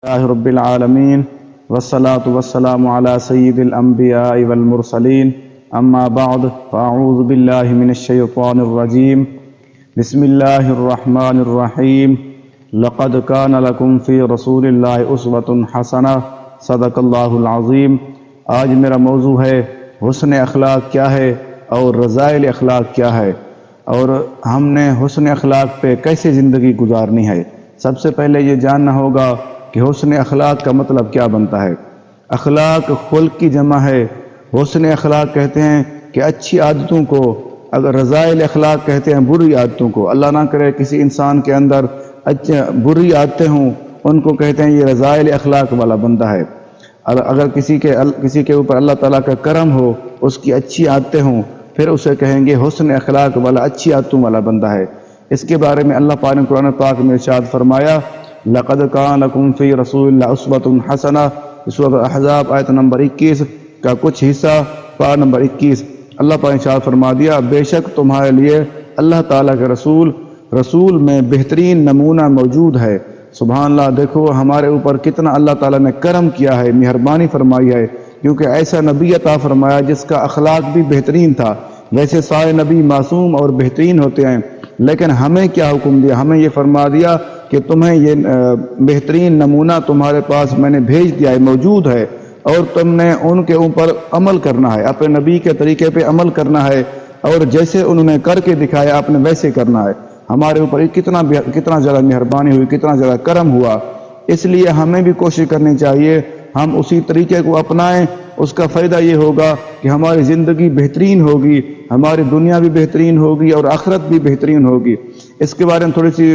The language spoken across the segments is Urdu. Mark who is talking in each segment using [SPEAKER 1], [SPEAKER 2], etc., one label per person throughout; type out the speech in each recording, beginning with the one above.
[SPEAKER 1] اللہ رب العالمین والصلاة والسلام علی سید الانبیاء والمرسلین اما بعد فاعوذ باللہ من الشیطان الرجیم بسم اللہ الرحمن الرحیم لقد کان لکم فی رسول اللہ اسوۃ حسنہ صدق اللہ العظیم۔ آج میرا موضوع ہے حسن اخلاق کیا ہے اور رذائل اخلاق کیا ہے، اور ہم نے حسن اخلاق پہ کیسے زندگی گزارنی ہے۔ سب سے پہلے یہ جاننا ہوگا کہ حسن اخلاق کا مطلب کیا بنتا ہے۔ اخلاق خلق کی جمع ہے۔ حسن اخلاق کہتے ہیں کہ اچھی عادتوں کو، اگر رذائل اخلاق کہتے ہیں بری عادتوں کو۔ اللہ نہ کرے کسی انسان کے اندر بری عادتیں ہوں، ان کو کہتے ہیں یہ رذائل اخلاق والا بندہ ہے۔ اگر کسی کے اوپر اللہ تعالیٰ کا کرم ہو، اس کی اچھی عادتیں ہوں، پھر اسے کہیں گے حسن اخلاق والا، اچھی عادتوں والا بندہ ہے۔ اس کے بارے میں اللہ پاک نے قرآن پاک میں ارشاد فرمایا لقد کان لکم فی رسول اللہ اسوۃ حسنہ، سورۃ احزاب آیت نمبر 21 کا کچھ حصہ، پارہ نمبر 21۔ اللہ پاک نے ارشاد فرما دیا بے شک تمہارے لیے اللہ تعالیٰ کے رسول میں بہترین نمونہ موجود ہے۔ سبحان اللہ، دیکھو ہمارے اوپر کتنا اللہ تعالیٰ نے کرم کیا ہے، مہربانی فرمائی ہے، کیونکہ ایسا نبی عطا فرمایا جس کا اخلاق بھی بہترین تھا۔ ویسے سارے نبی معصوم اور بہترین ہوتے ہیں، لیکن ہمیں کیا حکم دیا؟ ہمیں یہ فرما دیا کہ تمہیں یہ بہترین نمونہ تمہارے پاس میں نے بھیج دیا ہے، موجود ہے، اور تم نے ان کے اوپر عمل کرنا ہے، اپنے نبی کے طریقے پہ عمل کرنا ہے، اور جیسے انہوں نے کر کے دکھایا آپ نے ویسے کرنا ہے۔ ہمارے اوپر کتنا زیادہ مہربانی ہوئی، کتنا زیادہ کرم ہوا۔ اس لیے ہمیں بھی کوشش کرنی چاہیے ہم اسی طریقے کو اپنائیں۔ اس کا فائدہ یہ ہوگا کہ ہماری زندگی بہترین ہوگی، ہماری دنیا بھی بہترین ہوگی اور آخرت بھی بہترین ہوگی۔ اس کے بارے میں تھوڑی سی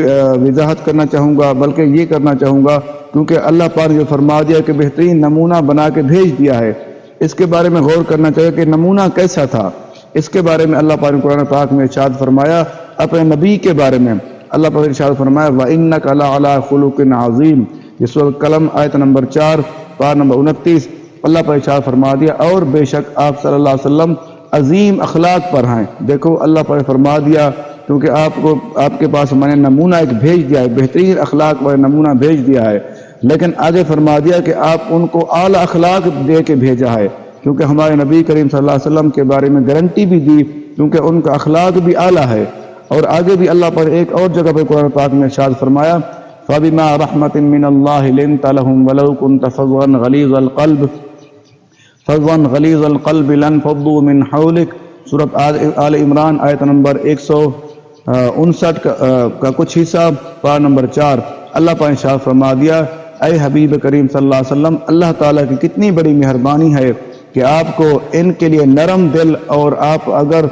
[SPEAKER 1] وضاحت کرنا چاہوں گا، بلکہ یہ کرنا چاہوں گا کیونکہ اللہ پاک نے جو فرما دیا کہ بہترین نمونہ بنا کے بھیج دیا ہے، اس کے بارے میں غور کرنا چاہیے کہ نمونہ کیسا تھا۔ اس کے بارے میں اللہ پاک نے قرآن پاک میں ارشاد فرمایا، اپنے نبی کے بارے میں اللہ پاک نے ارشاد فرمایا وَإِنَّكَ لَعَلَىٰ خُلُقٍ عَظِيمٍ، یہ سورۃ قلم آیت نمبر 4 پارہ نمبر 29۔ اللہ پاک نے ارشاد فرما دیا اور بے شک آپ صلی اللہ علیہ وسلم عظیم اخلاق پر ہیں۔ دیکھو اللہ پاک نے فرما دیا کیونکہ آپ کے پاس میں نے نمونہ ایک بھیج دیا ہے، بہترین اخلاق والا نمونہ بھیج دیا ہے، لیکن آگے فرما دیا کہ آپ ان کو اعلیٰ اخلاق دے کے بھیجا ہے، کیونکہ ہمارے نبی کریم صلی اللہ علیہ وسلم کے بارے میں گارنٹی بھی دی کیونکہ ان کا اخلاق بھی اعلیٰ ہے۔ اور آگے بھی اللہ پر ایک اور جگہ پہ قرآن پاک میں ارشاد فرمایا فَبِمَا رَحْمَةٍ مِّنَ اللَّهِ لِنتَ لَهُمْ وَلَوْ كُنتَ فَظًّا غَلِيظَ الْقَلْبِ لَانفَضُّوا مِنْ حَوْلِكَ، سورۃ آل عمران آیت نمبر 159 کا کچھ حصہ، پارہ نمبر 4۔ اللہ پاک نے ارشاد فرما دیا اے حبیب کریم صلی اللہ علیہ وسلم، اللہ تعالیٰ کی کتنی بڑی مہربانی ہے کہ آپ کو ان کے لیے نرم دل، اور آپ اگر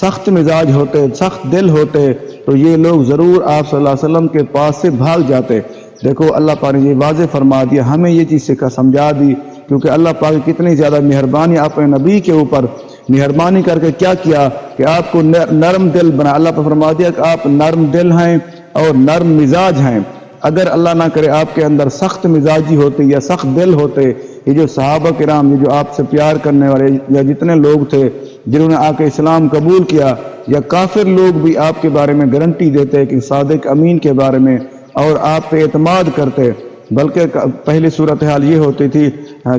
[SPEAKER 1] سخت مزاج ہوتے، سخت دل ہوتے تو یہ لوگ ضرور آپ صلی اللہ علیہ وسلم کے پاس سے بھاگ جاتے۔ دیکھو اللہ پاک نے یہ واضح فرما دیا، ہمیں یہ چیز سمجھا دی، کیونکہ اللہ پاک کی کتنی زیادہ مہربانی اپنے نبی کے اوپر، مہربانی کر کے کیا کیا کہ آپ کو نرم دل بنا۔ اللہ پاک فرما دیا کہ آپ نرم دل ہیں اور نرم مزاج ہیں۔ اگر اللہ نہ کرے آپ کے اندر سخت مزاجی ہوتے یا سخت دل ہوتے، یہ جو صحابہ کرام، یہ جو آپ سے پیار کرنے والے یا جتنے لوگ تھے جنہوں نے آ کے اسلام قبول کیا، یا کافر لوگ بھی آپ کے بارے میں گارنٹی دیتے کہ صادق امین کے بارے میں، اور آپ پہ اعتماد کرتے، بلکہ پہلی صورتحال یہ ہوتی تھی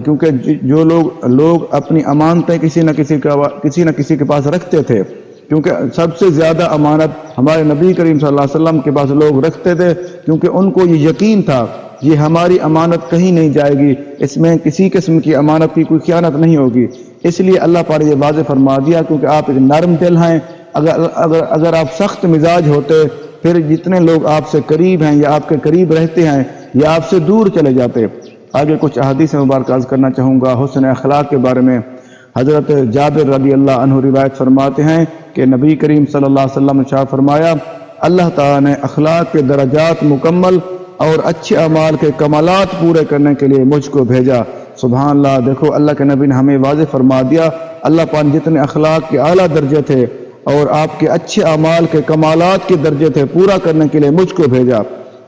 [SPEAKER 1] کیونکہ جو لوگ اپنی امانتیں کسی نہ کسی کے پاس رکھتے تھے، کیونکہ سب سے زیادہ امانت ہمارے نبی کریم صلی اللہ علیہ وسلم کے پاس لوگ رکھتے تھے، کیونکہ ان کو یہ یقین تھا یہ ہماری امانت کہیں نہیں جائے گی، اس میں کسی قسم کی امانت کی کوئی خیانت نہیں ہوگی۔ اس لیے اللہ پاک نے یہ واضح فرما دیا کیونکہ آپ ایک نرم دل ہیں۔ اگر آپ سخت مزاج ہوتے، پھر جتنے لوگ آپ سے قریب ہیں یا آپ کے قریب رہتے ہیں یا آپ سے دور چلے جاتے۔ آگے کچھ احادیث مبارکہ عرض کرنا چاہوں گا حسن اخلاق کے بارے میں۔ حضرت جابر رضی اللہ عنہ روایت فرماتے ہیں کہ نبی کریم صلی اللہ علیہ وسلم نے ارشاد فرمایا اللہ تعالیٰ نے اخلاق کے درجات مکمل اور اچھے اعمال کے کمالات پورے کرنے کے لیے مجھ کو بھیجا۔ سبحان اللہ، دیکھو اللہ کے نبی نے ہمیں واضح فرما دیا اللہ پاک جتنے اخلاق کے اعلیٰ درجے تھے اور آپ کے اچھے اعمال کے کمالات کے درجے تھے، پورا کرنے کے لیے مجھ کو بھیجا۔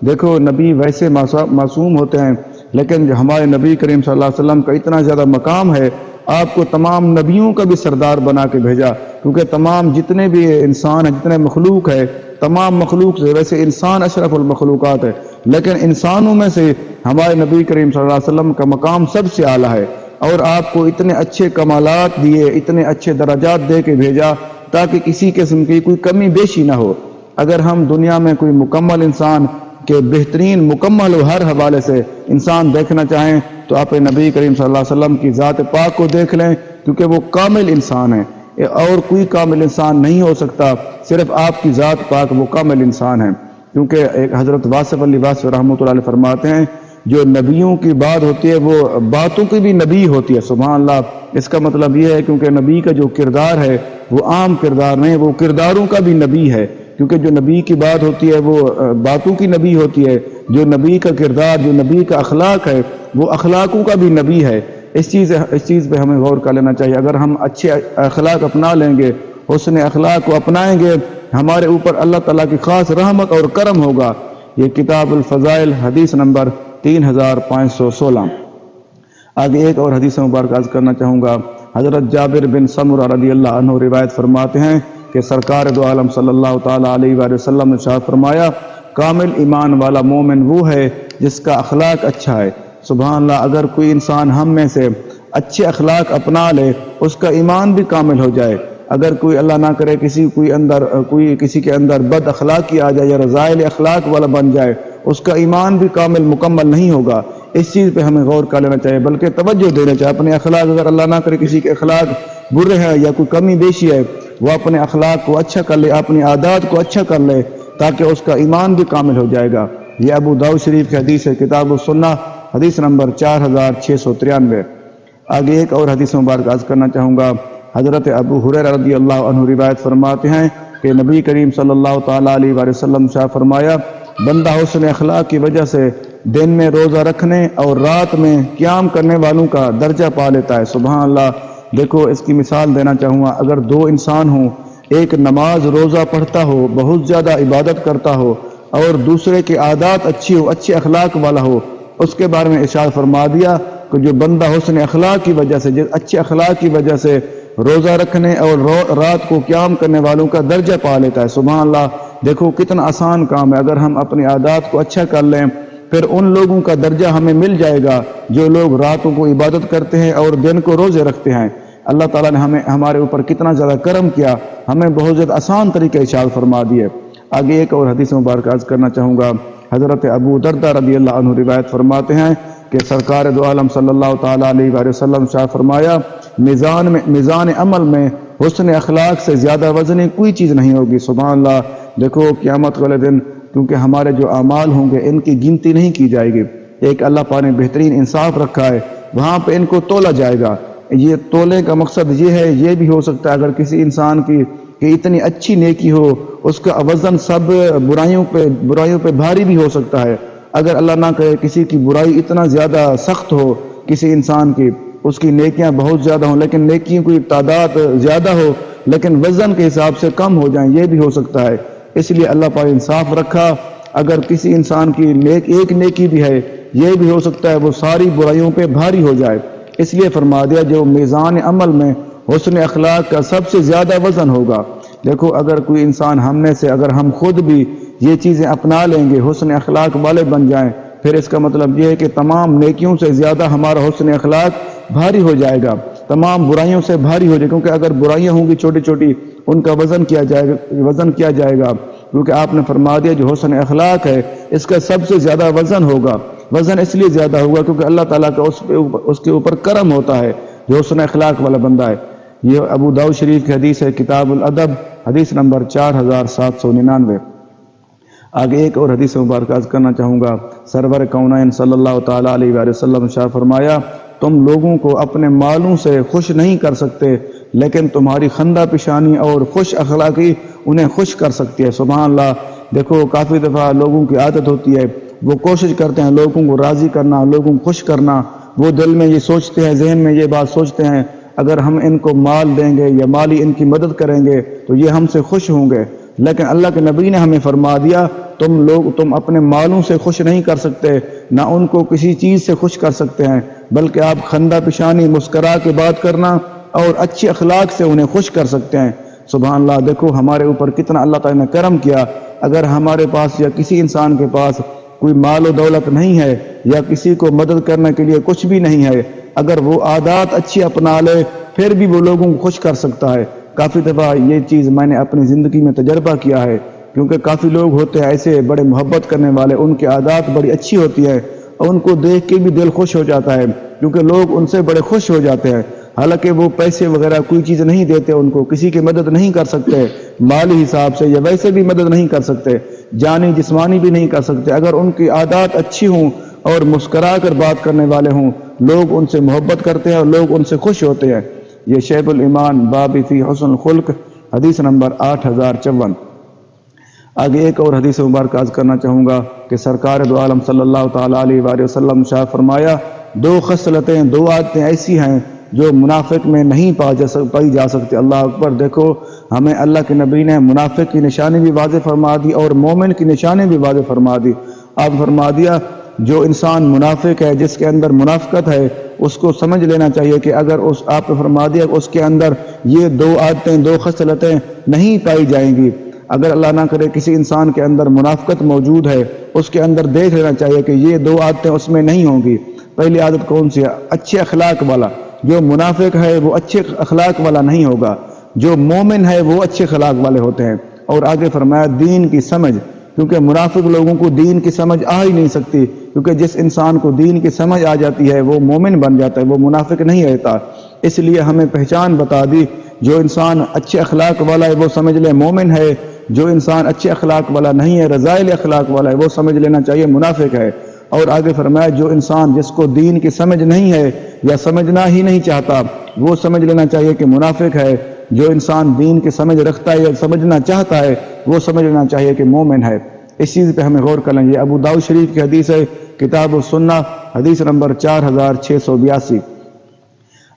[SPEAKER 1] دیکھو نبی ویسے معصوم ہوتے ہیں، لیکن ہمارے نبی کریم صلی اللہ علیہ وسلم کا اتنا زیادہ مقام ہے، آپ کو تمام نبیوں کا بھی سردار بنا کے بھیجا، کیونکہ تمام جتنے بھی انسان ہیں، جتنے مخلوق ہے، تمام مخلوق سے، ویسے انسان اشرف المخلوقات ہے، لیکن انسانوں میں سے ہمارے نبی کریم صلی اللہ علیہ وسلم کا مقام سب سے اعلیٰ ہے، اور آپ کو اتنے اچھے کمالات دیے، اتنے اچھے درجات دے کے بھیجا تاکہ کسی قسم کی کوئی کمی بیشی نہ ہو۔ اگر ہم دنیا میں کوئی مکمل انسان کے بہترین مکمل و ہر حوالے سے انسان دیکھنا چاہیں تو آپ نبی کریم صلی اللہ علیہ وسلم کی ذات پاک کو دیکھ لیں، کیونکہ وہ کامل انسان ہے، اور کوئی کامل انسان نہیں ہو سکتا، صرف آپ کی ذات پاک وہ کامل انسان ہے۔ کیونکہ ایک حضرت واصف علی واصف رحمۃ اللہ علیہ فرماتے ہیں جو نبیوں کی بات ہوتی ہے وہ باتوں کی بھی نبی ہوتی ہے، سبحان اللہ۔ اس کا مطلب یہ ہے کیونکہ نبی کا جو کردار ہے وہ عام کردار نہیں، وہ کرداروں کا بھی نبی ہے، کیونکہ جو نبی کی بات ہوتی ہے وہ باتوں کی نبی ہوتی ہے، جو نبی کا کردار، جو نبی کا اخلاق ہے وہ اخلاقوں کا بھی نبی ہے۔ اس چیز پہ ہمیں غور کر لینا چاہیے۔ اگر ہم اچھے اخلاق اپنا لیں گے، حسن اخلاق کو اپنائیں گے، ہمارے اوپر اللہ تعالیٰ کی خاص رحمت اور کرم ہوگا۔ یہ کتاب الفضائل حدیث نمبر 3516۔ آگے ایک اور حدیث مبارک عرض کرنا چاہوں گا۔ حضرت جابر بن سمرہ رضی اللہ عنہ روایت فرماتے ہیں کہ سرکار دو عالم صلی اللہ تعالیٰ علیہ وآلہ وسلم نے ارشاد فرمایا، کامل ایمان والا مومن وہ ہے جس کا اخلاق اچھا ہے۔ سبحان اللہ، اگر کوئی انسان ہم میں سے اچھے اخلاق اپنا لے اس کا ایمان بھی کامل ہو جائے۔ اگر کوئی اللہ نہ کرے کسی کے اندر بد اخلاقی آ جائے یا رذائل اخلاق والا بن جائے، اس کا ایمان بھی کامل مکمل نہیں ہوگا۔ اس چیز پہ ہمیں غور کر لینا چاہیے، بلکہ توجہ دینا چاہیے۔ اپنے اخلاق، اگر اللہ نہ کرے کسی کے اخلاق برے ہیں یا کوئی کمی بیشی ہے، وہ اپنے اخلاق کو اچھا کر لے، اپنی عادات کو اچھا کر لے، تاکہ اس کا ایمان بھی کامل ہو جائے گا۔ یہ ابو داؤد شریف کی حدیث ہے، کتاب السنہ حدیث نمبر 4693۔ آگے ایک اور حدیث مبارک عرض کرنا چاہوں گا۔ حضرت ابو ہریرہ رضی اللہ عنہ روایت فرماتے ہیں کہ نبی کریم صلی اللہ تعالیٰ علیہ وآلہ وسلم نے فرمایا، بندہ حسن اخلاق کی وجہ سے دن میں روزہ رکھنے اور رات میں قیام کرنے والوں کا درجہ پا لیتا ہے۔ سبحان اللہ۔ دیکھو، اس کی مثال دینا چاہوں گا۔ اگر دو انسان ہوں، ایک نماز روزہ پڑھتا ہو، بہت زیادہ عبادت کرتا ہو، اور دوسرے کی عادات اچھی ہو، اچھے اخلاق والا ہو، اس کے بارے میں ارشاد فرما دیا کہ جو بندہ حسن اخلاق کی وجہ سے، اچھے اخلاق کی وجہ سے روزہ رکھنے اور رات کو قیام کرنے والوں کا درجہ پا لیتا ہے۔ سبحان اللہ۔ دیکھو کتنا آسان کام ہے۔ اگر ہم اپنی عادات کو اچھا کر لیں، پھر ان لوگوں کا درجہ ہمیں مل جائے گا جو لوگ راتوں کو عبادت کرتے ہیں اور دن کو روزے رکھتے ہیں۔ اللہ تعالیٰ نے ہمارے اوپر کتنا زیادہ کرم کیا، ہمیں بہت زیادہ آسان طریقے ارشاد فرما دیے۔ آگے ایک اور حدیث مبارک عرض کرنا چاہوں گا۔ حضرت ابو دردہ رضی اللہ عنہ روایت فرماتے ہیں کہ سرکار دو عالم صلی اللہ تعالیٰ علیہ وآلہ وسلم نے فرمایا، میزان عمل میں حسن اخلاق سے زیادہ وزنی کوئی چیز نہیں ہوگی۔ سبحان اللہ۔ دیکھو قیامت والے دن کیونکہ ہمارے جو اعمال ہوں گے ان کی گنتی نہیں کی جائے گی، ایک اللہ پاک نے بہترین انصاف رکھا ہے، وہاں پہ ان کو تولا جائے گا۔ یہ تولے کا مقصد یہ ہے، یہ بھی ہو سکتا ہے اگر کسی انسان کی کہ اتنی اچھی نیکی ہو، اس کا وزن سب برائیوں پہ بھاری بھی ہو سکتا ہے۔ اگر اللہ نہ کرے کسی کی برائی اتنا زیادہ سخت ہو، کسی انسان کی اس کی نیکیاں بہت زیادہ ہوں لیکن نیکیوں کی تعداد زیادہ ہو لیکن وزن کے حساب سے کم ہو جائیں، یہ بھی ہو سکتا ہے۔ اس لیے اللہ پاک انصاف رکھا، اگر کسی انسان کی ایک نیکی بھی ہے، یہ بھی ہو سکتا ہے وہ ساری برائیوں پہ بھاری ہو جائے۔ اس لیے فرما دیا جو میزان عمل میں حسن اخلاق کا سب سے زیادہ وزن ہوگا۔ دیکھو اگر کوئی انسان ہم میں سے، اگر ہم خود بھی یہ چیزیں اپنا لیں گے، حسن اخلاق والے بن جائیں، پھر اس کا مطلب یہ ہے کہ تمام نیکیوں سے زیادہ ہمارا حسن اخلاق بھاری ہو جائے گا، تمام برائیوں سے بھاری ہو جائے گا۔ کیونکہ اگر برائیاں ہوں گی چھوٹی چھوٹی، ان کا وزن کیا جائے گا، کیونکہ آپ نے فرما دیا جو حسن اخلاق ہے اس کا سب سے زیادہ وزن ہوگا۔ وزن اس لیے زیادہ ہوگا کیونکہ اللہ تعالیٰ کا اس کے اوپر کرم ہوتا ہے جو حسن اخلاق والا بندہ ہے۔ یہ ابو داؤد شریف کی حدیث ہے، کتاب الادب حدیث نمبر 4799۔ آگے ایک اور حدیث مبارک عرض کرنا چاہوں گا۔ سرور کونین صلی اللہ تعالیٰ علیہ وآلہ وسلم نے فرمایا، تم لوگوں کو اپنے مالوں سے خوش نہیں کر سکتے لیکن تمہاری خندہ پیشانی اور خوش اخلاقی انہیں خوش کر سکتی ہے۔ سبحان اللہ۔ دیکھو کافی دفعہ لوگوں کی عادت ہوتی ہے، وہ کوشش کرتے ہیں لوگوں کو راضی کرنا، لوگوں کو خوش کرنا، وہ دل میں یہ سوچتے ہیں، ذہن میں یہ بات سوچتے ہیں اگر ہم ان کو مال دیں گے یا مالی ان کی مدد کریں گے تو یہ ہم سے خوش ہوں گے۔ لیکن اللہ کے نبی نے ہمیں فرما دیا تم اپنے مالوں سے خوش نہیں کر سکتے، نہ ان کو کسی چیز سے خوش کر سکتے ہیں، بلکہ آپ خندہ پیشانی، مسکرا کے بات کرنا اور اچھی اخلاق سے انہیں خوش کر سکتے ہیں۔ سبحان اللہ، دیکھو ہمارے اوپر کتنا اللہ تعالیٰ نے کرم کیا۔ اگر ہمارے پاس یا کسی انسان کے پاس کوئی مال و دولت نہیں ہے یا کسی کو مدد کرنے کے لیے کچھ بھی نہیں ہے، اگر وہ عادات اچھی اپنا لے پھر بھی وہ لوگوں کو خوش کر سکتا ہے۔ کافی دفعہ یہ چیز میں نے اپنی زندگی میں تجربہ کیا ہے، کیونکہ کافی لوگ ہوتے ہیں ایسے بڑے محبت کرنے والے، ان کی عادات بڑی اچھی ہوتی ہے اور ان کو دیکھ کے بھی دل خوش ہو جاتا ہے، کیونکہ لوگ ان سے بڑے خوش ہو جاتے ہیں۔ حالانکہ وہ پیسے وغیرہ کوئی چیز نہیں دیتے، ان کو کسی کی مدد نہیں کر سکتے مالی حساب سے، یا ویسے بھی مدد نہیں کر سکتے، جانی جسمانی بھی نہیں کر سکتے۔ اگر ان کی عادات اچھی ہوں اور مسکرا کر بات کرنے والے ہوں، لوگ ان سے محبت کرتے ہیں اور لوگ ان سے خوش ہوتے ہیں۔ یہ شعب الایمان باب فی حسن الخلق، حدیث نمبر 8054۔ آگے ایک اور حدیث مبارک عرض کرنا چاہوں گا کہ سرکار دو عالم صلی اللہ تعالیٰ علیہ وآلہ وسلم شاہ فرمایا، دو خصلتیں، دو عادتیں ایسی ہیں جو منافق میں نہیں پائی جا سکتی۔ اللہ اکبر! دیکھو ہمیں اللہ کے نبی نے منافق کی نشانی بھی واضح فرما دی اور مومن کی نشانی بھی واضح فرما دی۔ آپ فرما دیا جو انسان منافق ہے، جس کے اندر منافقت ہے، اس کو سمجھ لینا چاہیے کہ اگر آپ نے فرما دیا کہ اس کے اندر یہ دو عادتیں، دو خصلتیں نہیں پائی جائیں گی، اگر اللہ نہ کرے کسی انسان کے اندر منافقت موجود ہے، اس کے اندر دیکھ لینا چاہیے کہ یہ دو عادتیں اس میں نہیں ہوں گی۔ پہلی عادت کون سی ہے؟ اچھے اخلاق والا۔ جو منافق ہے وہ اچھے اخلاق والا نہیں ہوگا، جو مومن ہے وہ اچھے اخلاق والے ہوتے ہیں۔ اور آگے فرمایا دین کی سمجھ، کیونکہ منافق لوگوں کو دین کی سمجھ آ ہی نہیں سکتی، کیونکہ جس انسان کو دین کی سمجھ آ جاتی ہے وہ مومن بن جاتا ہے، وہ منافق نہیں رہتا۔ اس لیے ہمیں پہچان بتا دی، جو انسان اچھے اخلاق والا ہے وہ سمجھ لے مومن ہے، جو انسان اچھے اخلاق والا نہیں ہے، رذائل اخلاق والا ہے، وہ سمجھ لینا چاہیے منافق ہے۔ اور آگے فرمایا جو انسان جس کو دین کی سمجھ نہیں ہے یا سمجھنا ہی نہیں چاہتا، وہ سمجھ لینا چاہیے کہ منافق ہے۔ جو انسان دین کی سمجھ رکھتا ہے یا سمجھنا چاہتا ہے، وہ سمجھ لینا چاہیے کہ مومن ہے۔ اس چیز پہ ہمیں غور کر لیں۔ یہ ابو داؤد شریف کی حدیث ہے، کتاب السنہ، حدیث نمبر 4682۔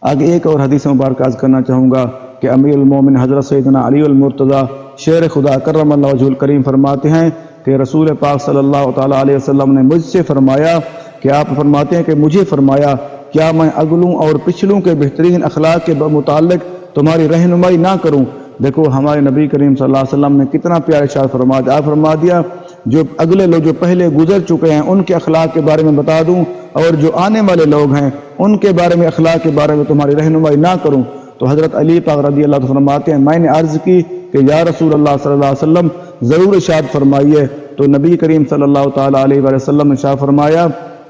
[SPEAKER 1] آگے ایک اور حدیث مبارک عرض کرنا چاہوں گا کہ امیر المومن حضرت سیدنا علی المرتضیٰ شیر خدا کرم اللہ وجہ الکریم فرماتے ہیں کہ رسول پاک صلی اللہ تعالیٰ علیہ وسلم نے مجھ سے فرمایا کہ آپ فرماتے ہیں کہ مجھے فرمایا کیا میں اگلوں اور پچھلوں کے بہترین اخلاق کے متعلق تمہاری رہنمائی نہ کروں؟ دیکھو ہمارے نبی کریم صلی اللہ علیہ وسلم نے کتنا پیارا ارشاد فرما دیا۔ آپ فرما دیا جو اگلے لوگ جو پہلے گزر چکے ہیں ان کے اخلاق کے بارے میں بتا دوں، اور جو آنے والے لوگ ہیں ان کے بارے میں، اخلاق کے بارے میں تمہاری رہنمائی نہ کروں۔ تو حضرت علی پاک رضی اللہ عنہ فرماتے ہیں میں نے عرض کی کہ یا رسول اللہ صلی اللہ علیہ وسلم ضرور ارشاد فرمائیے۔ تو نبی کریم صلی اللہ تعالیٰ علیہ وآلہ وسلم نے ارشاد فرمایا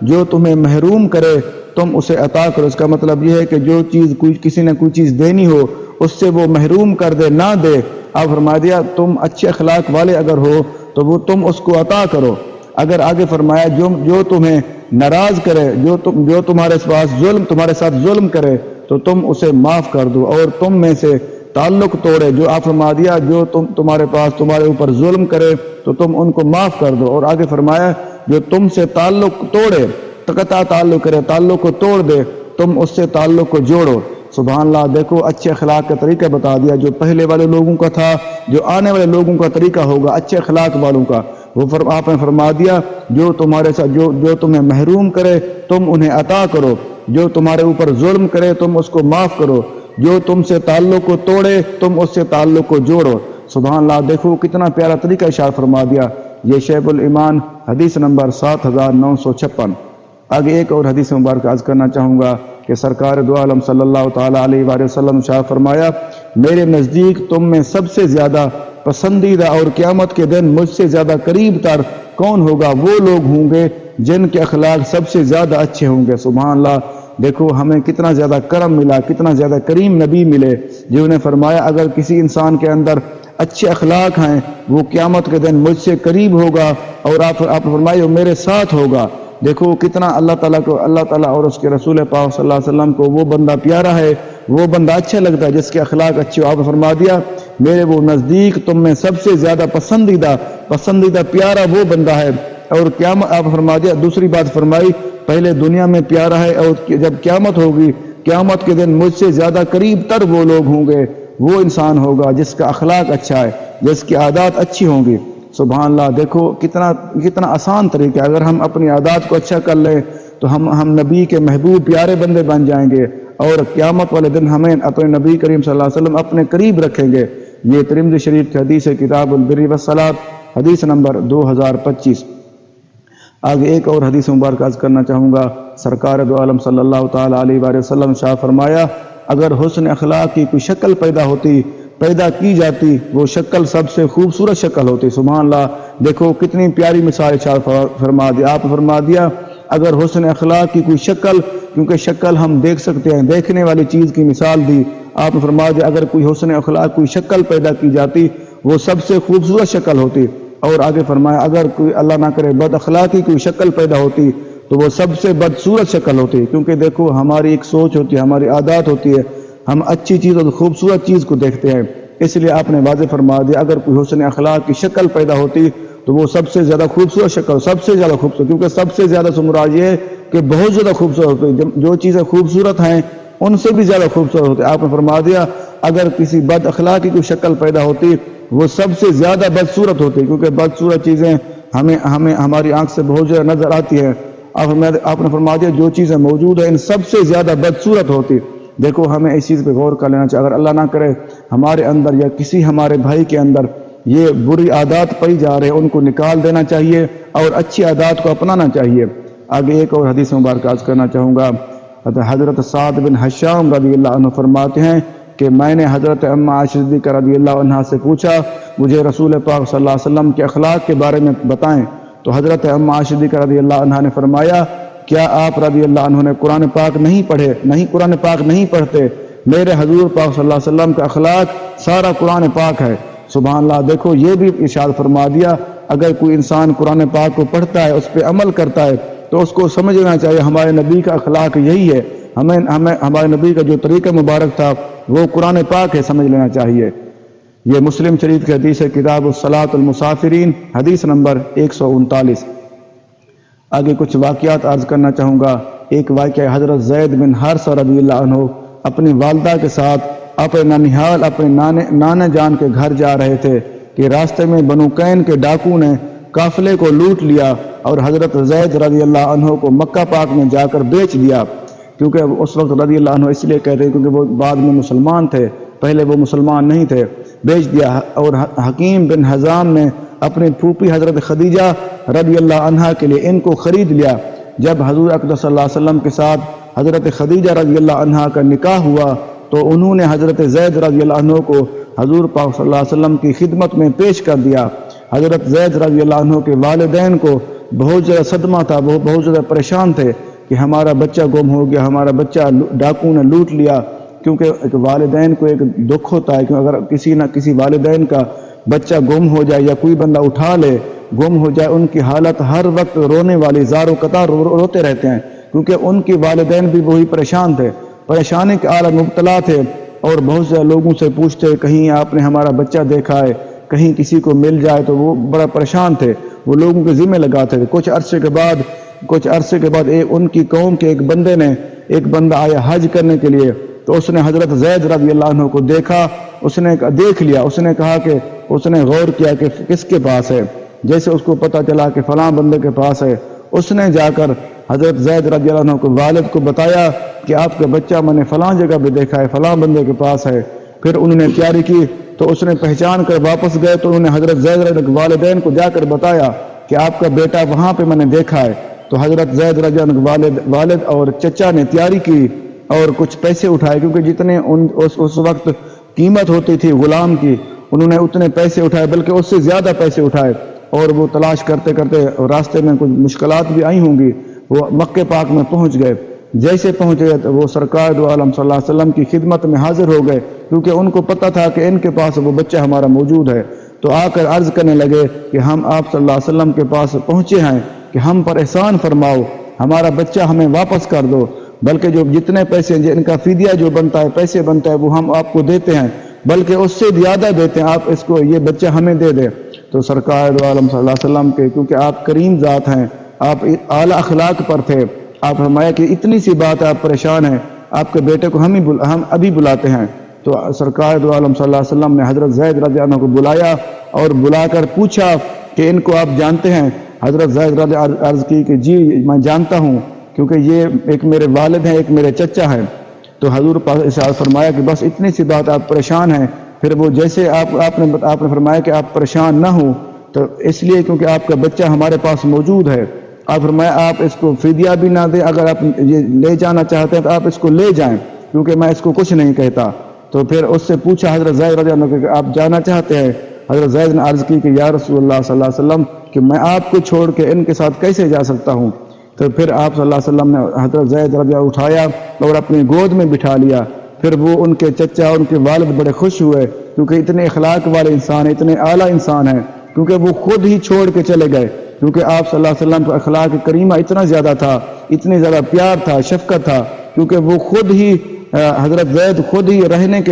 [SPEAKER 1] جو تمہیں محروم کرے تم اسے عطا کرو۔ اس کا مطلب یہ ہے کہ جو چیز کسی نے کوئی چیز دینی ہو اس سے وہ محروم کر دے، نہ دے۔ آپ فرما دیا تم اچھے اخلاق والے اگر ہو تو وہ تم اس کو عطا کرو۔ اگر آگے فرمایا جو تمہیں ناراض کرے، جو تمہارے ساتھ ظلم کرے تو تم اسے معاف کر دو، اور تم میں سے تعلق توڑے، جو آپ فرما دیا جو تمہارے اوپر ظلم کرے تو تم ان کو معاف کر دو۔ اور آگے فرمایا جو تم سے تعلق توڑے، قطع تعلق کرے، تعلق کو توڑ دے، تم اس سے تعلق کو جوڑو۔ سبحان اللہ! دیکھو اچھے اخلاق کا طریقہ بتا دیا، جو پہلے والے لوگوں کا تھا، جو آنے والے لوگوں کا طریقہ ہوگا اچھے اخلاق والوں کا، وہ آپ نے فرما دیا جو تمہارے ساتھ جو تمہیں محروم کرے تم انہیں عطا کرو، جو تمہارے اوپر ظلم کرے تم اس کو معاف کرو، جو تم سے تعلق کو توڑے تم اس سے تعلق کو جوڑو۔ سبحان اللہ! دیکھو کتنا پیارا طریقہ ارشاد فرما دیا۔ یہ شعب الایمان حدیث نمبر 7956۔ آگے ایک اور حدیث مبارک عرض کرنا چاہوں گا کہ سرکار دو عالم صلی اللہ تعالیٰ علیہ وآلہ وسلم شاہ فرمایا میرے نزدیک تم میں سب سے زیادہ پسندیدہ اور قیامت کے دن مجھ سے زیادہ قریب تر کون ہوگا؟ وہ لوگ ہوں گے جن کے اخلاق سب سے زیادہ اچھے ہوں گے۔ سبحان اللہ! دیکھو ہمیں کتنا زیادہ کرم ملا، کتنا زیادہ کریم نبی ملے جنہوں نے فرمایا اگر کسی انسان کے اندر اچھے اخلاق ہیں وہ قیامت کے دن مجھ سے قریب ہوگا، اور آپ فرمائے وہ میرے ساتھ ہوگا۔ دیکھو کتنا اللہ تعالیٰ اور اس کے رسول پاک صلی اللہ علیہ وسلم کو وہ بندہ پیارا ہے، وہ بندہ اچھا لگتا ہے جس کے اخلاق اچھے ہو۔ آپ فرما دیا میرے وہ نزدیک تم میں سب سے زیادہ پسندیدہ پیارا وہ بندہ ہے، اور قیامت آپ فرما دیا دوسری بات فرمائی پہلے دنیا میں پیارا ہے، اور جب قیامت ہوگی قیامت کے دن مجھ سے زیادہ قریب تر وہ لوگ ہوں گے، وہ انسان ہوگا جس کا اخلاق اچھا ہے، جس کی عادات اچھی ہوں گی۔ سبحان اللہ! دیکھو کتنا آسان طریقہ ہے، اگر ہم اپنی عادات کو اچھا کر لیں تو ہم نبی کے محبوب پیارے بندے بن جائیں گے، اور قیامت والے دن ہمیں اپنے نبی کریم صلی اللہ علیہ وسلم اپنے قریب رکھیں گے۔ یہ ترمذی شریف کی حدیث ہے، کتاب البر والصلاۃ، حدیث نمبر 2025۔ آگے ایک اور حدیث مبارک عرض کرنا چاہوں گا۔ سرکار دو عالم صلی اللہ تعالیٰ علیہ وآلہ وسلم شاہ فرمایا، اگر حسن اخلاق کی کوئی شکل پیدا کی جاتی، وہ شکل سب سے خوبصورت شکل ہوتی۔ سبحان اللہ، دیکھو کتنی پیاری مثال ارشاد فرما دی۔ آپ فرما دیا اگر حسن اخلاق کی کوئی شکل، کیونکہ شکل ہم دیکھ سکتے ہیں، دیکھنے والی چیز کی مثال دی۔ آپ نے فرما دیا اگر کوئی حسن اخلاق کوئی شکل پیدا کی جاتی، وہ سب سے خوبصورت شکل ہوتی۔ اور آگے فرمایا اگر کوئی اللہ نہ کرے بد اخلاقی کوئی شکل پیدا ہوتی تو وہ سب سے بدصورت شکل ہوتی۔ کیونکہ دیکھو ہماری ایک سوچ ہوتی ہے، ہماری عادات ہوتی ہے، ہم اچھی چیز اور خوبصورت چیز کو دیکھتے ہیں، اس لیے آپ نے واضح فرما دیا اگر کوئی حسن اخلاق کی شکل پیدا ہوتی تو وہ سب سے زیادہ خوبصورت شکل، سب سے زیادہ خوبصورت، کیونکہ سب سے زیادہ سے مراد یہ ہے کہ بہت زیادہ خوبصورت ہوتی، جو چیزیں خوبصورت ہیں ان سے بھی زیادہ خوبصورت ہوتی۔ آپ نے فرما دیا اگر کسی بد اخلاقی کی شکل پیدا ہوتی وہ سب سے زیادہ بدصورت ہوتی، کیونکہ بدصورت چیزیں ہمیں ہماری آنکھ سے بہت زیادہ نظر آتی ہے۔ آپ نے فرما دیا جو چیزیں موجود ہیں ان سب سے زیادہ بدصورت ہوتی۔ دیکھو ہمیں اس چیز پہ غور کر لینا چاہیے، اگر اللہ نہ کرے ہمارے اندر یا کسی ہمارے بھائی کے اندر یہ بری عادات پائی جا رہے ہیں، ان کو نکال دینا چاہیے اور اچھی عادات کو اپنانا چاہیے۔ آگے ایک اور حدیث مبارک عرض کرنا چاہوں گا۔ حضرت سعد بن حشام رضی اللہ عنہ فرماتے ہیں کہ میں نے حضرت ام عائشہ صدیقہ رضی اللہ عنہ سے پوچھا مجھے رسول پاک صلی اللہ علیہ وسلم کے اخلاق کے بارے میں بتائیں، تو حضرت ام عائشہ صدیقہ رضی اللہ عنہ نے فرمایا کیا آپ رضی اللہ عنہ نے قرآن پاک نہیں پڑھتے؟ میرے حضور پاک صلی اللہ علیہ وسلم کا اخلاق سارا قرآن پاک ہے۔ سبحان اللہ، دیکھو یہ بھی ارشاد فرما دیا اگر کوئی انسان قرآن پاک کو پڑھتا ہے، اس پہ عمل کرتا ہے تو اس کو سمجھ لینا چاہیے ہمارے نبی کا اخلاق یہی ہے، ہمیں ہمارے نبی کا جو طریقہ مبارک تھا وہ قرآن پاک ہے، سمجھ لینا چاہیے۔ یہ مسلم شریف کی حدیث ہے، کتاب الصلاۃ المسافرین، حدیث نمبر 139۔ آگے کچھ واقعات عرض کرنا چاہوں گا۔ ایک واقعہ حضرت زید بن حارثہ رضی اللہ عنہ اپنی والدہ کے ساتھ اپنے ننیحال اپنے نانا جان کے گھر جا رہے تھے کہ راستے میں بنو قین کے ڈاکو نے قافلے کو لوٹ لیا اور حضرت زید رضی اللہ عنہ کو مکہ پاک میں جا کر بیچ دیا۔ کیونکہ اس وقت رضی اللہ عنہ اس لیے کہتے ہیں کیونکہ وہ بعد میں مسلمان تھے، پہلے وہ مسلمان نہیں تھے، بیچ دیا۔ اور حکیم بن حزام نے اپنی پھوپھی حضرت خدیجہ رضی اللہ عنہ کے لیے ان کو خرید لیا۔ جب حضور اقدس صلی اللہ علیہ وسلم کے ساتھ حضرت خدیجہ رضی اللہ عنہ کا نکاح ہوا تو انہوں نے حضرت زید رضی اللہ عنہ کو حضور پاک صلی اللہ علیہ وسلم کی خدمت میں پیش کر دیا۔ حضرت زید رضی اللہ عنہ کے والدین کو بہت زیادہ صدمہ تھا، بہت زیادہ پریشان تھے کہ ہمارا بچہ گم ہو گیا، ہمارا بچہ ڈاکو نے لوٹ لیا۔ کیونکہ ایک والدین کو ایک دکھ ہوتا ہے کہ اگر کسی نہ کسی والدین کا بچہ گم ہو جائے یا کوئی بندہ اٹھا لے گم ہو جائے، ان کی حالت ہر وقت رونے والی، زار و قطار روتے رہتے ہیں، کیونکہ ان کے والدین بھی وہی پریشان تھے، پریشانی کے عالم مبتلا تھے، اور بہت سے لوگوں سے پوچھتے کہیں آپ نے ہمارا بچہ دیکھا ہے، کہیں کسی کو مل جائے، تو وہ بڑا پریشان تھے، وہ لوگوں کے ذمہ لگاتے تھے۔ کچھ عرصے کے بعد ان کی قوم کے ایک بندہ آیا حج کرنے کے لیے، تو اس نے حضرت زید رضی اللہ عنہ کو دیکھا، اس نے دیکھ لیا، اس نے کہا کہ اس نے غور کیا کہ کس کے پاس ہے، جیسے اس کو پتہ چلا کہ فلاں بندے کے پاس ہے، اس نے جا کر حضرت زید رضی اللہ عنہ کو والد کو بتایا کہ آپ کا بچہ میں نے فلاں جگہ پہ دیکھا ہے، فلاں بندے کے پاس ہے۔ پھر انہوں نے تیاری کی تو اس نے پہچان کر واپس گئے، تو انہوں نے حضرت زید رضی اللہ عنہ کے والدین کو جا کر بتایا کہ آپ کا بیٹا وہاں پہ میں نے دیکھا ہے۔ تو حضرت زید رضی اللہ عنہ کے والد اور چچا نے تیاری کی اور کچھ پیسے اٹھائے، کیونکہ جتنے اس وقت قیمت ہوتی تھی غلام کی، انہوں نے اتنے پیسے اٹھائے، بلکہ اس سے زیادہ پیسے اٹھائے، اور وہ تلاش کرتے کرتے راستے میں کچھ مشکلات بھی آئی ہوں گی، وہ مکہ پاک میں پہنچ گئے۔ جیسے پہنچ گئے تو وہ سرکار دو عالم صلی اللہ علیہ وسلم کی خدمت میں حاضر ہو گئے، کیونکہ ان کو پتہ تھا کہ ان کے پاس وہ بچہ ہمارا موجود ہے۔ تو آ کر عرض کرنے لگے کہ ہم آپ صلی اللہ علیہ وسلم کے پاس پہنچے ہیں کہ ہم پر احسان فرماؤ، ہمارا بچہ ہمیں واپس کر دو، بلکہ جو جتنے پیسے ان کا فدیہ جو بنتا ہے، پیسے بنتا ہے، وہ ہم آپ کو دیتے ہیں، بلکہ اس سے زیادہ دیتے ہیں، آپ اس کو یہ بچہ ہمیں دے دیں۔ تو سرکار دو عالم صلی اللہ علیہ وسلم کے، کیونکہ آپ کریم ذات ہیں، آپ اعلیٰ اخلاق پر تھے، آپ فرمایا کہ اتنی سی بات ہے، آپ پریشان ہیں، آپ کے بیٹے کو ہم ابھی بلاتے ہیں۔ تو سرکار دو عالم صلی اللہ علیہ وسلم نے حضرت زید رضی اللہ عنہ کو بلایا اور بلا کر پوچھا کہ ان کو آپ جانتے ہیں؟ حضرت زید رضی اللہ عنہ عرض کی کہ جی میں جانتا ہوں، کیونکہ یہ ایک میرے والد ہیں، ایک میرے چچا ہیں۔ تو حضور پاک ارشاد فرمایا کہ بس اتنی سی بات، آپ پریشان ہیں، پھر وہ جیسے آپ نے فرمایا کہ آپ پریشان نہ ہوں، تو اس لیے کیونکہ آپ کا بچہ ہمارے پاس موجود ہے، آپ فرمایا آپ اس کو فدیہ بھی نہ دیں، اگر آپ یہ لے جانا چاہتے ہیں تو آپ اس کو لے جائیں، کیونکہ میں اس کو کچھ نہیں کہتا۔ تو پھر اس سے پوچھا حضرت زید رضی اللہ عنہ کہ آپ جانا چاہتے ہیں؟ حضرت زید نے عرض کی کہ یا رسول اللہ صلی اللہ علیہ وسلم کہ میں آپ کو چھوڑ کے ان کے ساتھ کیسے جا سکتا ہوں؟ تو پھر آپ صلی اللہ علیہ وسلم نے حضرت زید رضی اللہ اٹھایا اور اپنی گود میں بٹھا لیا۔ پھر وہ ان کے چچا اور ان کے والد بڑے خوش ہوئے، کیونکہ اتنے اخلاق والے انسان ہیں، اتنے اعلیٰ انسان ہیں، کیونکہ وہ خود ہی چھوڑ کے چلے گئے، کیونکہ آپ صلی اللہ علیہ وسلم کا اخلاق کریمہ اتنا زیادہ تھا، اتنی زیادہ پیار تھا، شفقت تھا، کیونکہ وہ خود ہی حضرت زید خود ہی رہنے کے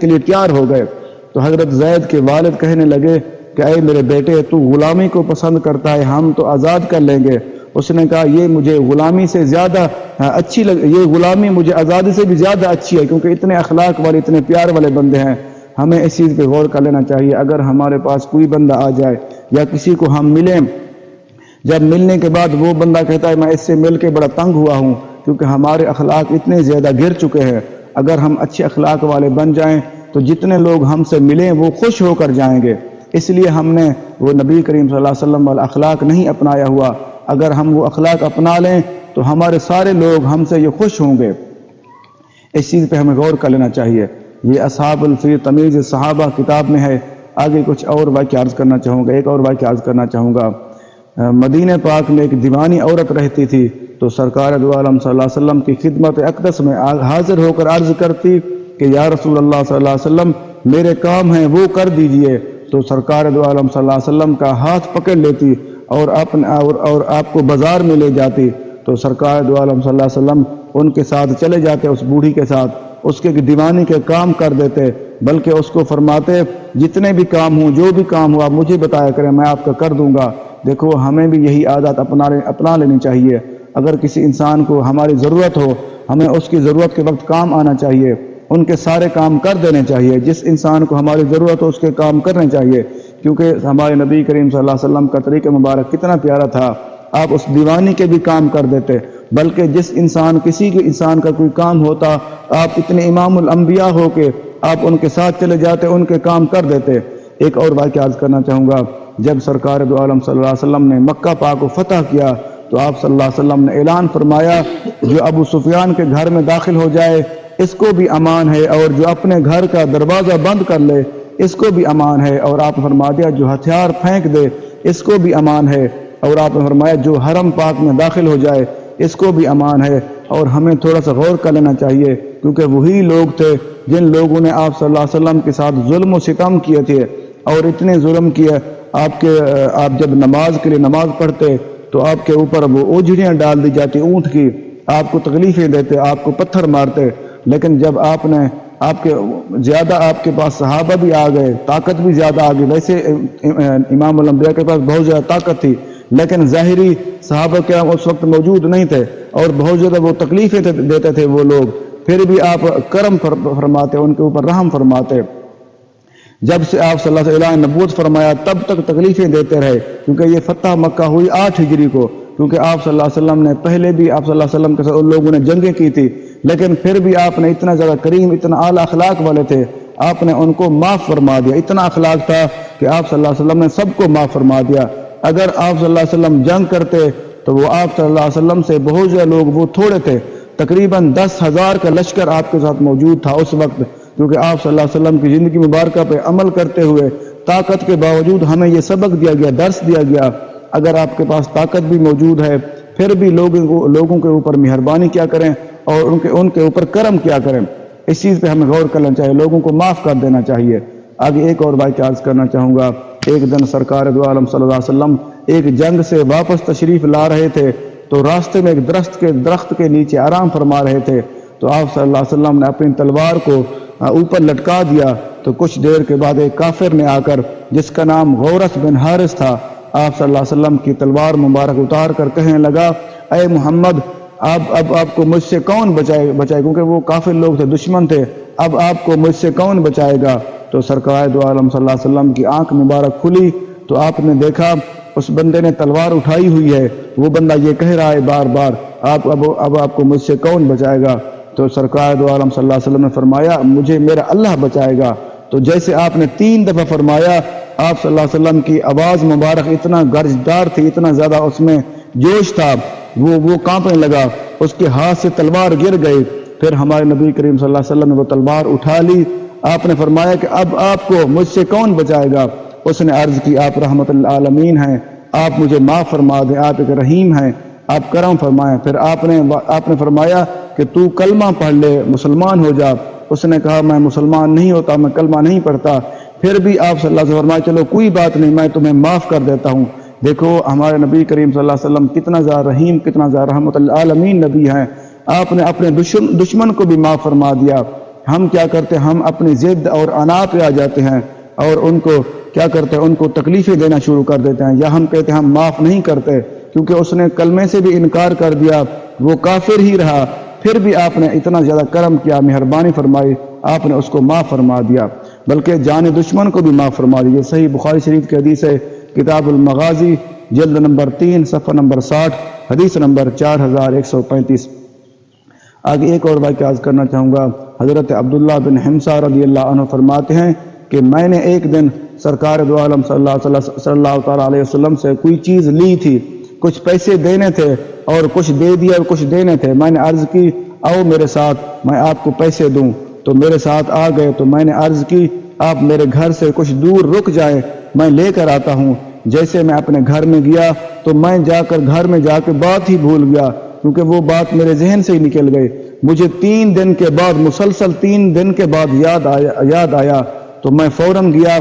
[SPEAKER 1] لیے تیار ہو گئے۔ تو حضرت زید کے والد کہنے لگے کہ اے میرے بیٹے، تو غلامی کو پسند کرتا ہے، ہم تو آزاد کر لیں گے۔ اس نے کہا یہ مجھے غلامی سے زیادہ اچھی یہ غلامی مجھے آزادی سے بھی زیادہ اچھی ہے، کیونکہ اتنے اخلاق والے اتنے پیار والے بندے ہیں۔ ہمیں اس چیز پہ غور کر لینا چاہیے، اگر ہمارے پاس کوئی بندہ آ جائے یا کسی کو ہم ملیں، جب ملنے کے بعد وہ بندہ کہتا ہے میں اس سے مل کے بڑا تنگ ہوا ہوں، کیونکہ ہمارے اخلاق اتنے زیادہ گر چکے ہیں، اگر ہم اچھے اخلاق والے بن جائیں تو جتنے لوگ ہم سے ملیں وہ خوش ہو کر جائیں گے۔ اس لیے ہم نے وہ نبی کریم صلی اللہ علیہ وسلم والا اخلاق نہیں اپنایا ہوا، اگر ہم وہ اخلاق اپنا لیں تو ہمارے سارے لوگ ہم سے یہ خوش ہوں گے۔ اس چیز پہ ہمیں غور کر لینا چاہیے۔ یہ اصحاب الفی تمیز صحابہ کتاب میں ہے۔ آگے کچھ اور واقعہ عرض کرنا چاہوں گا، ایک اور واقعہ عرض کرنا چاہوں گا۔ مدینہ پاک میں ایک دیوانی عورت رہتی تھی، تو سرکار دو عالم صلی اللہ علیہ وسلم کی خدمت اقدس میں حاضر ہو کر عرض کرتی کہ یا رسول اللہ صلی اللہ علیہ وسلم میرے کام ہیں وہ کر دیجئے، تو سرکار دو عالم صلی اللہ علیہ وسلم کا ہاتھ پکڑ لیتی اور آپ کو بازار میں لے جاتی، تو سرکار دو عالم صلی اللہ علیہ وسلم ان کے ساتھ چلے جاتے، اس بوڑھی کے ساتھ اس کے دیوانی کے کام کر دیتے، بلکہ اس کو فرماتے جتنے بھی کام ہوں جو بھی کام ہو آپ مجھے بتایا کریں، میں آپ کا کر دوں گا۔ دیکھو ہمیں بھی یہی عادت اپنا لینی چاہیے۔ اگر کسی انسان کو ہماری ضرورت ہو، ہمیں اس کی ضرورت کے وقت کام آنا چاہیے، ان کے سارے کام کر دینے چاہیے۔ جس انسان کو ہماری ضرورت ہو اس کے کام کرنے چاہیے، کیونکہ ہمارے نبی کریم صلی اللہ علیہ وسلم کا طریقہ مبارک کتنا پیارا تھا۔ آپ اس دیوانی کے بھی کام کر دیتے، بلکہ کسی کے انسان کا کوئی کام ہوتا، آپ اتنے امام الانبیاء ہو کے آپ ان کے ساتھ چلے جاتے، ان کے کام کر دیتے۔ ایک اور واقعہ عرض کرنا چاہوں گا۔ جب سرکار دو عالم صلی اللہ علیہ وسلم نے مکہ پاک کو فتح کیا، تو آپ صلی اللہ علیہ وسلم نے اعلان فرمایا جو ابو سفیان کے گھر میں داخل ہو جائے اس کو بھی امان ہے، اور جو اپنے گھر کا دروازہ بند کر لے اس کو بھی امان ہے، اور آپ نے فرما دیا جو ہتھیار پھینک دے اس کو بھی امان ہے، اور آپ نے فرمایا جو حرم پاک میں داخل ہو جائے اس کو بھی امان ہے۔ اور ہمیں تھوڑا سا غور کر لینا چاہیے، کیونکہ وہی لوگ تھے جن لوگوں نے آپ صلی اللہ علیہ وسلم کے ساتھ ظلم و ستم کیے تھے، اور اتنے ظلم کیے آپ جب نماز کے لیے نماز پڑھتے تو آپ کے اوپر وہ اوجھڑیاں ڈال دی جاتی اونٹ کی، آپ کو تکلیفیں دیتے، آپ کو پتھر مارتے، لیکن جب آپ کے پاس صحابہ بھی آ گئے، طاقت بھی زیادہ آ گئی، ویسے امام الانبیاء کے پاس بہت زیادہ طاقت تھی، لیکن ظاہری صحابہ کرام اس وقت موجود نہیں تھے اور بہت زیادہ وہ تکلیفیں دیتے تھے وہ لوگ، پھر بھی آپ کرم فرماتے، ان کے اوپر رحم فرماتے۔ جب سے آپ صلی اللہ علیہ وسلم نبوت فرمایا تب تک تکلیفیں دیتے رہے، کیونکہ یہ فتح مکہ ہوئی 8 ہجری کو، کیونکہ آپ صلی اللہ علیہ وسلم نے پہلے بھی آپ صلی اللہ علیہ وسلم کے ساتھ ان لوگوں نے جنگیں کی تھی، لیکن پھر بھی آپ نے اتنا زیادہ کریم، اتنا اعلیٰ اخلاق والے تھے، آپ نے ان کو معاف فرما دیا۔ اتنا اخلاق تھا کہ آپ صلی اللہ علیہ وسلم نے سب کو معاف فرما دیا۔ اگر آپ صلی اللہ علیہ وسلم جنگ کرتے تو وہ آپ صلی اللہ علیہ وسلم سے بہت زیادہ لوگ وہ تھوڑے تھے، تقریباً 10,000 کا لشکر آپ کے ساتھ موجود تھا اس وقت، کیونکہ آپ صلی اللہ علیہ وسلم کی زندگی مبارکہ پہ عمل کرتے ہوئے طاقت کے باوجود ہمیں یہ سبق دیا گیا، درس دیا گیا، اگر آپ کے پاس طاقت بھی موجود ہے پھر بھی لوگوں کے اوپر مہربانی کیا کریں اور ان کے اوپر کرم کیا کریں۔ اس چیز پہ ہمیں غور کرنا چاہیے، لوگوں کو معاف کر دینا چاہیے۔ آگے ایک اور واقعہ عرض کرنا چاہوں گا۔ ایک دن سرکار دو عالم صلی اللہ علیہ وسلم ایک جنگ سے واپس تشریف لا رہے تھے، تو راستے میں ایک درخت کے نیچے آرام فرما رہے تھے، تو آپ صلی اللہ علیہ وسلم نے اپنی تلوار کو اوپر لٹکا دیا، تو کچھ دیر کے بعد ایک کافر نے آ کر جس کا نام غورث بن حارث تھا، آپ صلی اللہ علیہ وسلم کی تلوار مبارک اتار کر کہنے لگا اے محمد اب آپ کو مجھ سے کون بچائے، کیونکہ وہ کافر لوگ تھے، دشمن تھے، اب آپ کو مجھ سے کون بچائے گا؟ تو سرکار دو عالم صلی اللہ علیہ وسلم کی آنکھ مبارک کھلی، تو آپ نے دیکھا اس بندے نے تلوار اٹھائی ہوئی ہے، وہ بندہ یہ کہہ رہا ہے بار بار اب آپ کو مجھ سے کون بچائے گا؟ تو سرکار دو عالم صلی اللہ علیہ وسلم نے فرمایا مجھے میرا اللہ بچائے گا۔ تو جیسے آپ نے 3 دفعہ فرمایا، آپ صلی اللہ علیہ وسلم کی آواز مبارک اتنا گرجدار تھی، اتنا زیادہ اس میں جوش تھا، وہ کانپنے لگا، اس کے ہاتھ سے تلوار گر گئی۔ پھر ہمارے نبی کریم صلی اللہ علیہ وسلم نے وہ تلوار اٹھا لی۔ آپ نے فرمایا کہ اب آپ کو مجھ سے کون بچائے گا؟ اس نے عرض کی آپ رحمت للعالمین ہیں، آپ مجھے معاف فرما دیں، آپ ایک رحیم ہیں، آپ کرم فرمائیں۔ پھر آپ نے فرمایا کہ تو کلمہ پڑھ لے، مسلمان ہو جا۔ اس نے کہا میں مسلمان نہیں ہوتا، میں کلمہ نہیں پڑھتا۔ پھر بھی آپ صلی اللہ علیہ وسلم فرمایا چلو کوئی بات نہیں، میں تمہیں معاف کر دیتا ہوں۔ دیکھو ہمارے نبی کریم صلی اللہ علیہ وسلم کتنا زیادہ رحیم، کتنا زیادہ رحمت للعالمین نبی ہیں۔ آپ نے اپنے دشمن کو بھی معاف فرما دیا۔ ہم کیا کرتے ہیں؟ ہم اپنی ضد اور انا پہ آ جاتے ہیں اور ان کو کیا کرتے ہیں؟ ان کو تکلیفیں دینا شروع کر دیتے ہیں، یا ہم کہتے ہیں ہم معاف نہیں کرتے کیونکہ اس نے کلمے سے بھی انکار کر دیا، وہ کافر ہی رہا۔ پھر بھی آپ نے اتنا زیادہ کرم کیا، مہربانی فرمائی، آپ نے اس کو معاف فرما دیا، بلکہ جان دشمن کو بھی معاف فرما دیا۔ صحیح بخاری شریف کی حدیث ہے، کتاب المغازی جلد نمبر 3 صفحہ نمبر 60، حدیث نمبر 4135۔ آگے ایک اور واقعہ عرض کرنا چاہوں گا۔ حضرت عبداللہ بن حمزہ رضی اللہ عنہ فرماتے ہیں کہ میں نے ایک دن سرکار دو عالم صلی اللہ تعالیٰ علیہ وسلم سے کوئی چیز لی تھی، کچھ پیسے دینے تھے اور کچھ دے دیا اور کچھ دینے تھے۔ میں نے عرض کی آؤ میرے ساتھ، میں آپ کو پیسے دوں، تو میرے ساتھ آ گئے۔ تو میں نے عرض کی آپ میرے گھر سے کچھ دور رک جائیں، میں لے کر آتا ہوں۔ جیسے میں اپنے گھر میں گیا تو میں گھر میں جا کے بات ہی بھول گیا، کیونکہ وہ بات میرے ذہن سے ہی نکل گئی۔ مجھے 3 دن کے بعد، مسلسل 3 دن کے بعد یاد آیا تو میں فوراً گیا۔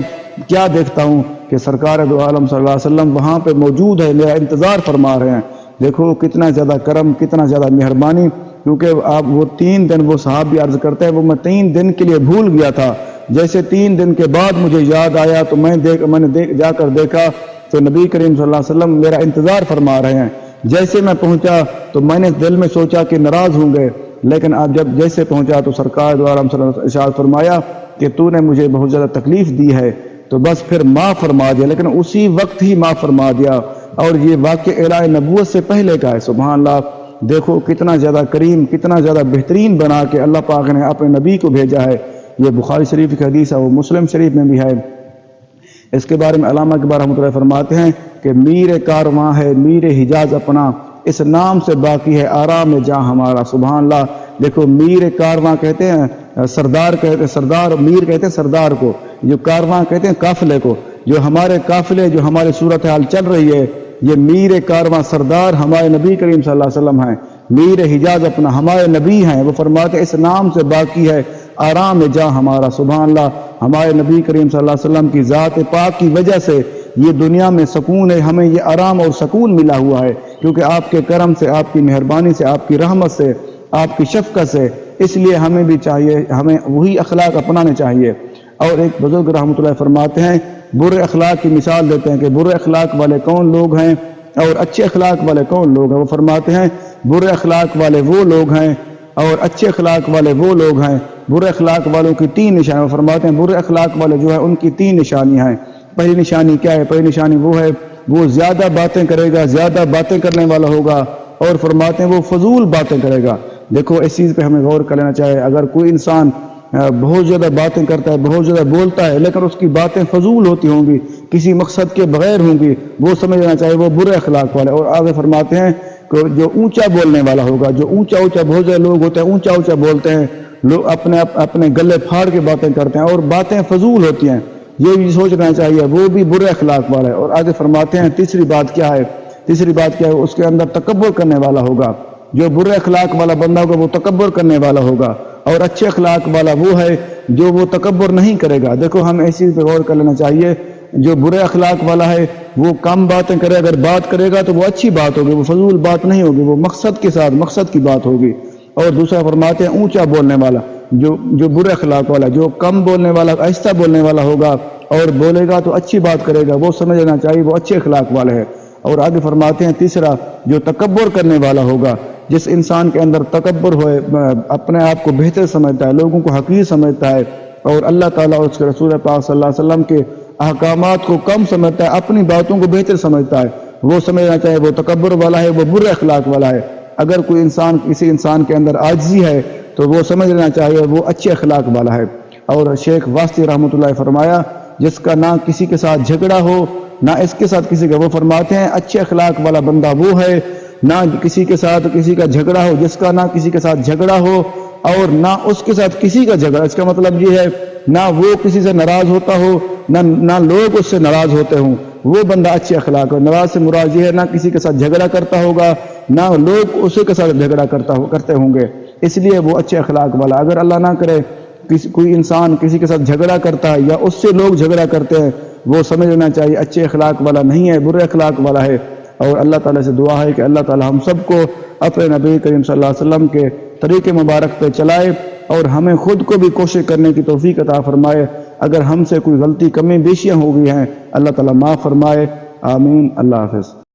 [SPEAKER 1] کیا دیکھتا ہوں کہ سرکار دو عالم صلی اللہ علیہ وسلم وہاں پہ موجود ہے، میرا انتظار فرما رہے ہیں۔ دیکھو کتنا زیادہ کرم، کتنا زیادہ مہربانی، کیونکہ آپ وہ 3 دن، وہ صحابی عرض کرتے ہیں وہ میں 3 دن کے لیے بھول گیا تھا۔ جیسے 3 دن کے بعد مجھے یاد آیا تو میں نے جا کر دیکھا تو نبی کریم صلی اللہ علیہ وسلم میرا انتظار فرما رہے ہیں۔ جیسے میں پہنچا تو میں نے دل میں سوچا کہ ناراض ہوں گے، لیکن اب جب جیسے پہنچا تو سرکار دو عالم صلی اللہ علیہ وسلم ارشاد فرمایا کہ تو نے مجھے بہت زیادہ تکلیف دی ہے، تو بس پھر معاف فرما دیا، لیکن اسی وقت ہی معاف فرما دیا۔ اور یہ واقعہ اعلان نبوت سے پہلے کا ہے۔ سبحان اللہ، دیکھو کتنا زیادہ کریم، کتنا زیادہ بہترین بنا کے اللہ پاک نے اپنے نبی کو بھیجا ہے۔ یہ بخاری شریف کی حدیث ہے، وہ مسلم شریف میں بھی ہے۔ اس کے بارے میں علامہ اقبال رحمۃ اللہ فرماتے ہیں کہ میر کارواں ہے میر حجاز اپنا، اس نام سے باقی ہے آرام جاں ہمارا۔ سبحان اللہ، دیکھو میر کارواں کہتے ہیں سردار کہتے ہیں، سردار میر کہتے ہیں سردار کو، جو کارواں کہتے ہیں قافلے کو، جو ہمارے قافلے، جو ہماری صورتحال چل رہی ہے، یہ میر کارواں سردار ہمارے نبی کریم صلی اللہ علیہ وسلم ہیں، میر حجاز اپنا ہمارے نبی ہیں۔ وہ فرماتے ہیں اس نام سے باقی ہے آرام جاں ہمارا۔ سبحان اللہ، ہمارے نبی کریم صلی اللہ علیہ وسلم کی ذات پاک کی وجہ سے یہ دنیا میں سکون ہے، ہمیں یہ آرام اور سکون ملا ہوا ہے، کیونکہ آپ کے کرم سے، آپ کی مہربانی سے، آپ کی رحمت سے، آپ کی شفقت سے۔ اس لیے ہمیں بھی چاہیے، ہمیں وہی اخلاق اپنانے چاہیے۔ اور ایک بزرگ رحمۃ اللہ فرماتے ہیں، برے اخلاق کی مثال دیتے ہیں کہ برے اخلاق والے کون لوگ ہیں اور اچھے اخلاق والے کون لوگ ہیں۔ وہ فرماتے ہیں برے اخلاق والے وہ لوگ ہیں اور اچھے اخلاق والے وہ لوگ ہیں۔ برے اخلاق والوں کی 3 نشانیاں، وہ فرماتے ہیں برے اخلاق والے جو ہیں ان کی 3 نشانیاں ہیں۔ پہلی نشانی کیا ہے؟ پہلی نشانی وہ ہے وہ زیادہ باتیں کرے گا، زیادہ باتیں کرنے والا ہوگا، اور فرماتے ہیں وہ فضول باتیں کرے گا۔ دیکھو اس چیز پہ ہمیں غور کر لینا چاہیے۔ اگر کوئی انسان بہت زیادہ باتیں کرتا ہے، بہت زیادہ بولتا ہے، لیکن اس کی باتیں فضول ہوتی ہوں گی، کسی مقصد کے بغیر ہوں گی، وہ سمجھ لینا چاہیے وہ برے اخلاق والے۔ اور آگے فرماتے ہیں کہ جو اونچا بولنے والا ہوگا، جو اونچا بہت زیادہ لوگ ہوتے ہیں اونچا بولتے ہیں، لوگ اپنے گلے پھاڑ کے باتیں کرتے ہیں اور باتیں فضول ہوتی ہیں، یہ بھی سوچنا چاہیے، وہ بھی برے اخلاق والا ہے۔ اور آگے فرماتے ہیں تیسری بات کیا ہے؟ تیسری بات کیا ہے؟ اس کے اندر تکبر کرنے والا ہوگا۔ جو برے اخلاق والا بندہ ہوگا وہ تکبر کرنے والا ہوگا، اور اچھے اخلاق والا وہ ہے جو وہ تکبر نہیں کرے گا۔ دیکھو ہم اس چیز پہ غور کر لینا چاہیے، جو برے اخلاق والا ہے وہ کم باتیں کرے، اگر بات کرے گا تو وہ اچھی بات ہوگی، وہ فضول بات نہیں ہوگی، وہ مقصد کے ساتھ مقصد کی بات ہوگی۔ اور دوسرا فرماتے ہیں اونچا بولنے والا، جو برے اخلاق والا، جو کم بولنے والا، آہستہ بولنے والا ہوگا اور بولے گا تو اچھی بات کرے گا، وہ سمجھ لینا چاہیے وہ اچھے اخلاق والا ہے۔ اور آگے فرماتے ہیں تیسرا، جو تکبر کرنے والا ہوگا، جس انسان کے اندر تکبر ہوئے، اپنے آپ کو بہتر سمجھتا ہے، لوگوں کو حقیر سمجھتا ہے، اور اللہ تعالیٰ اور اس کے رسول پاک صلی اللہ علیہ وسلم کے احکامات کو کم سمجھتا ہے، اپنی باتوں کو بہتر سمجھتا ہے، وہ سمجھنا چاہیے وہ تکبر والا ہے، وہ برے اخلاق والا ہے۔ اگر کوئی انسان، کسی انسان کے اندر عاجزی ہے تو وہ سمجھ لینا چاہیے وہ اچھے اخلاق والا ہے۔ اور شیخ واسطی رحمۃ اللہ فرمایا جس کا نہ کسی کے ساتھ جھگڑا ہو نہ اس کے ساتھ کسی کا، وہ فرماتے ہیں اچھے اخلاق والا بندہ وہ ہے نہ کسی کے ساتھ کسی کا جھگڑا ہو، جس کا نہ کسی کے ساتھ جھگڑا ہو اور نہ اس کے ساتھ کسی کا جھگڑا۔ اس کا مطلب یہ ہے نہ وہ کسی سے ناراض ہوتا ہو نہ لوگ اس سے ناراض ہوتے ہوں، وہ بندہ اچھے اخلاق ہے۔ ناراض سے مراد یہ ہے نہ کسی کے ساتھ جھگڑا کرتا ہوگا نہ لوگ اسی کے ساتھ جھگڑا کرتے ہوں گے، اس لیے وہ اچھے اخلاق والا۔ اگر اللہ نہ کرے کوئی انسان کسی کے ساتھ جھگڑا کرتا ہے یا اس سے لوگ جھگڑا کرتے ہیں، وہ سمجھ لینا چاہیے اچھے اخلاق والا نہیں ہے، برے اخلاق والا ہے۔ اور اللہ تعالیٰ سے دعا ہے کہ اللہ تعالیٰ ہم سب کو اپنے نبی کریم صلی اللہ علیہ وسلم کے طریقے مبارک پہ چلائے اور ہمیں خود کو بھی کوشش کرنے کی توفیق عطا فرمائے۔ اگر ہم سے کوئی غلطی کمی بیشیاں ہو گئی ہیں اللہ تعالیٰ معاف فرمائے، آمین۔ اللہ حافظ۔